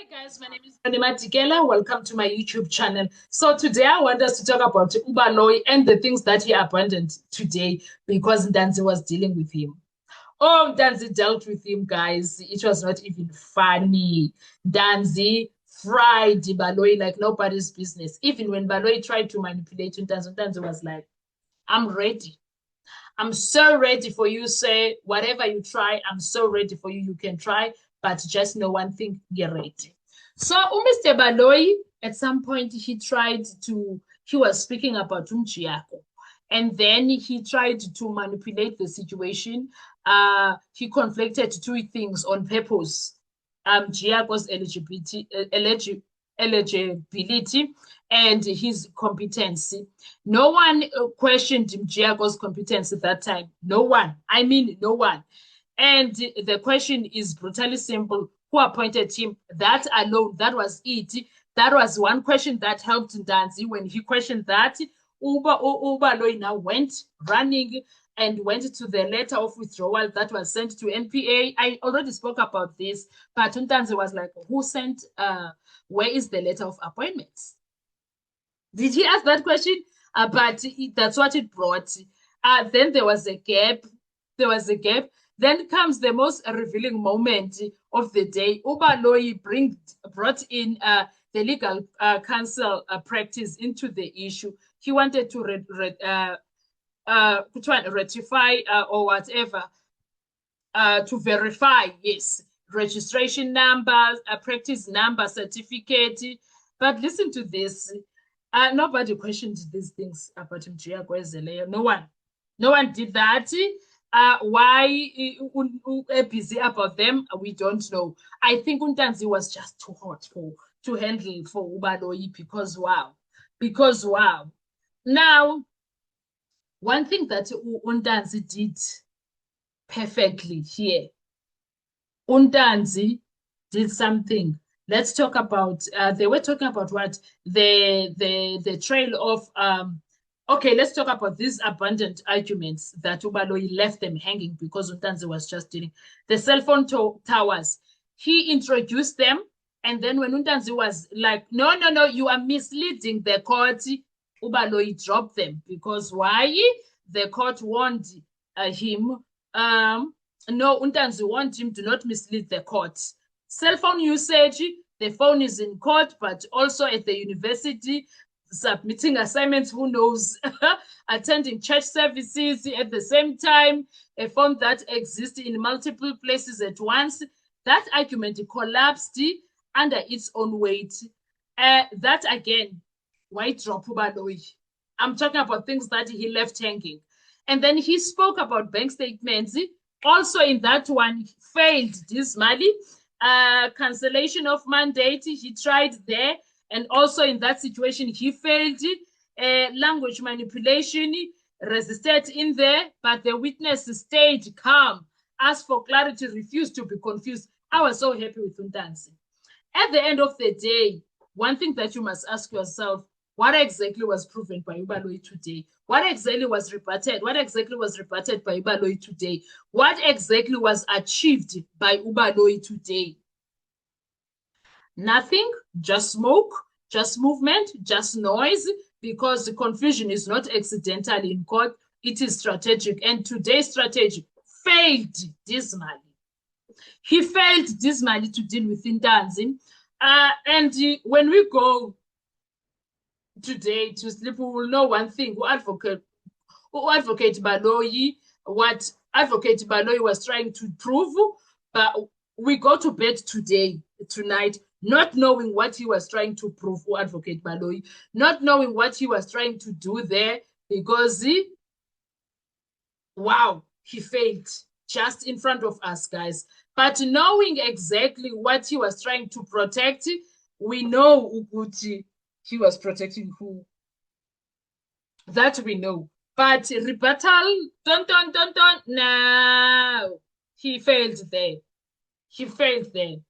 Hi guys, my name is Anima Tikela. Welcome to my YouTube channel. So today I want us to talk about Ubaloyi and the things that he abandoned today because Ndanzi was dealing with him. Oh, Ndanzi dealt with him, guys. It was not even funny. Ndanzi fried Baloyi like nobody's business. Even when Baloyi tried to manipulate Ndanzi, Ndanzi was like, I'm ready. I'm so ready for you, say whatever you try, I'm so ready for you. You can try, but just know one thing, get ready. So Mr. Baloyi, at some point, he was speaking about Umchiako. And then he tried to manipulate the situation. He conflicted two things on purpose. Giaco's eligibility and his competency. No one questioned Giaco's competence at that time. No one. I mean, no one. And the question is brutally simple. Who appointed him? That alone, that was it. That was one question that helped Ndanzi. When he questioned that, Ubaloyi now went running and went to the letter of withdrawal that was sent to NPA. I already spoke about this, but Ndanzi was like, who sent, where is the letter of appointments? Did he ask that question? But that's what it brought. Then there was a gap. There was a gap. Then comes the most revealing moment of the day. Ubaloyi brought in the legal counsel practice into the issue. He wanted to rectify or whatever, to verify, yes, registration numbers, practice number, certificate. But listen to this. Nobody questioned these things about Mjiako Ezeleyo. No one. No one did that. Why busy about them? We don't know. I think Ndanzi was just too hot to handle for Ubaloyi because wow. Because wow. Now, one thing that Ndanzi did perfectly here, Ndanzi did something. Let's talk about, they were talking about what? The trail of, okay, let's talk about these abundant arguments that Ubaloyi left them hanging because Ndanzi was just dealing. The cell phone towers, he introduced them. And then when Ndanzi was like, no, no, no, you are misleading the court, Ubaloyi dropped them because why? The court warned him, no, Ndanzi warned him to not mislead the court. Cell phone usage, the phone is in court, but also at the university, submitting assignments, who knows, attending church services at the same time, a phone that exists in multiple places at once. That argument collapsed under its own weight. That again, why drop Ubaloyi? I'm talking about things that he left hanging. And then he spoke about bank statements. Also in that one, failed dismally. Cancellation of mandate, he tried there. And also in that situation, he failed. Language manipulation, resisted in there, but the witness stayed calm, asked for clarity, refused to be confused. I was so happy with Ndanzi. At the end of the day, one thing that you must ask yourself, what exactly was proven by Ubaloyi today? What exactly was rebutted? What exactly was rebutted by Ubaloyi today? What exactly was achieved by Ubaloyi today? Nothing, just smoke, just movement, just noise, because the confusion is not accidental in court, it is strategic. And today's strategy failed dismally. He failed dismally to deal with Ndanzi. And when we go today to sleep, we will know one thing. Advocate Baloyi, what Advocate Baloyi was trying to prove, but we go to bed tonight, not knowing what he was trying to prove, Advocate Baloyi, not knowing what he was trying to do there, because wow, he failed just in front of us, guys. But knowing exactly what he was trying to protect, we know Uguti, he was protecting who. That we know. But rebuttal, no. He failed there. He failed there.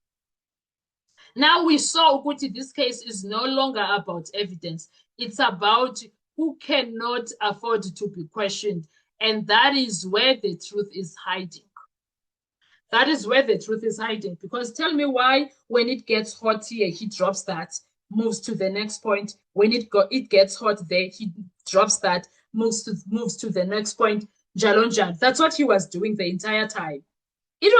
Now we saw Uguti, this case is no longer about evidence. It's about who cannot afford to be questioned. And that is where the truth is hiding. That is where the truth is hiding. Because tell me why when it gets hot here, he drops that, moves to the next point. When it gets hot there, he drops that, moves to the next point. Jalonjan. That's what he was doing the entire time. It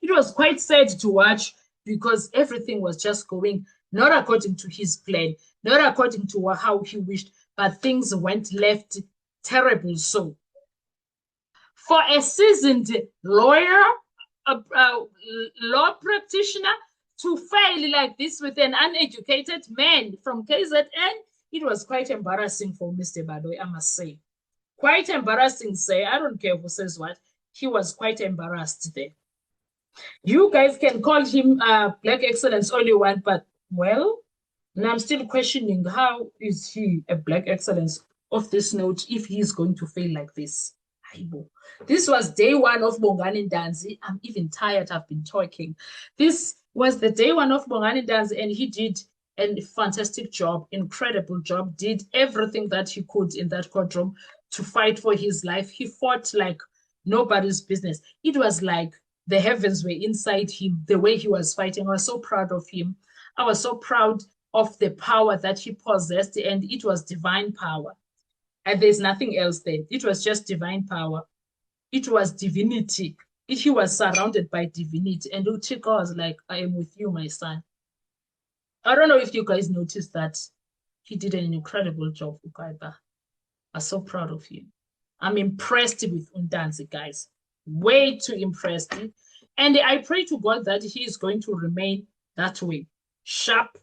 was quite sad to watch because everything was just going not according to his plan, not according to how he wished, but things went left terrible. So, for a seasoned lawyer, a law practitioner, to fail like this with an uneducated man from KZN, it was quite embarrassing for Mr. Baloyi, I must say. Quite embarrassing, say. I don't care who says what. He was quite embarrassed there. You guys can call him Black Excellence all you want, but, well, and I'm still questioning how is he a Black Excellence of this note if he's going to fail like this. This was day one of Bongani Ndanzi. I'm even tired. I've been talking. This was the day one of Bongani Ndanzi, and he did a fantastic job, incredible job, did everything that he could in that courtroom to fight for his life. He fought like nobody's business. It was like the heavens were inside him, the way he was fighting. I was so proud of him. I was so proud of the power that he possessed, and it was divine power. And there's nothing else there. It was just divine power. It was divinity. He was surrounded by divinity. And Uchiko was like, I am with you, my son. I don't know if you guys noticed that. He did an incredible job, Ukaiba. I'm so proud of him. I'm impressed with Ndanzi, guys. Way too impressed. And I pray to God that he is going to remain that way. Sharp.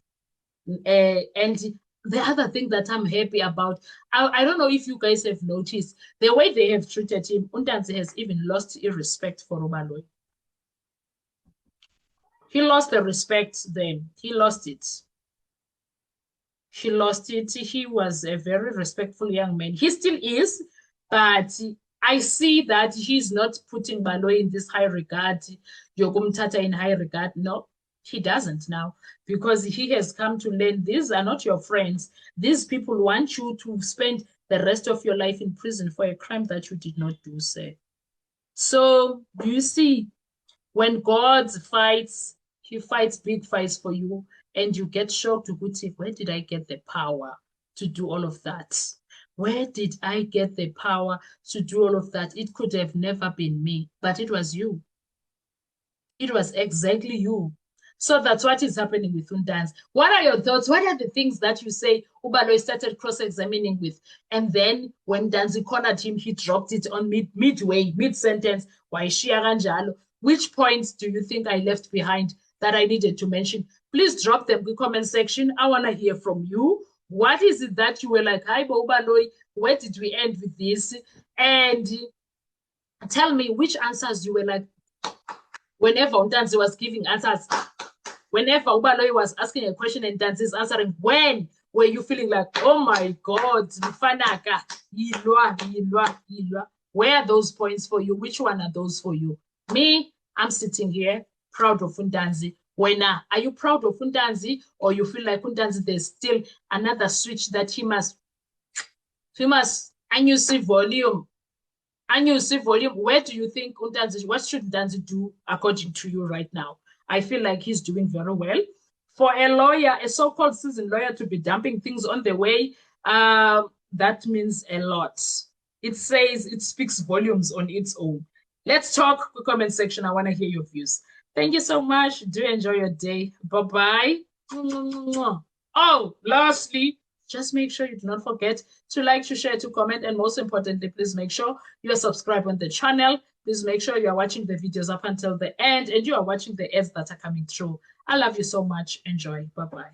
And the other thing that I'm happy about, I don't know if you guys have noticed, the way they have treated him, Ndanzi has even lost respect for Baloyi. He lost the respect then. He lost it. He lost it. He was a very respectful young man. He still is, but I see that he's not putting Baloyi in this high regard, Yokumtata in high regard. No, he doesn't now, because he has come to learn these are not your friends. These people want you to spend the rest of your life in prison for a crime that you did not do, sir. So you see, when God fights, he fights big fights for you, and you get shocked. Where did I get the power to do all of that? Where did I get the power to do all of that? It could have never been me, but it was you. It was exactly you. So that's what is happening with Ndanzi. What are your thoughts? What are the things that you say Baloyi started cross-examining with? And then when Ndanzi cornered him, he dropped it on midway, mid-sentence. Which points do you think I left behind that I needed to mention? Please drop them in the comment section. I want to hear from you. What is it that you were like, hi, Baloyi, where did we end with this? And tell me which answers you were like, whenever Ndanzi was giving answers, whenever Baloyi was asking a question and Ndanzi is answering, when were you feeling like, oh my God, where are those points for you? Which one are those for you? Me, I'm sitting here proud of Ndanzi. When are you proud of Ndanzi, or you feel like Ndanzi there's still another switch that he must, and you see volume. And you see volume, where do you think Ndanzi, what should Ndanzi do according to you right now? I feel like he's doing very well. For a lawyer, a so-called seasoned lawyer, to be dumping things on the way, that means a lot. It speaks volumes on its own. Let's talk. The comment section. I want to hear your views. Thank you so much. Do enjoy your day. Bye-bye. Oh, lastly, just make sure you do not forget to like, to share, to comment, and most importantly, please make sure you are subscribed on the channel. Please make sure you are watching the videos up until the end and you are watching the ads that are coming through. I love you so much. Enjoy. Bye-bye.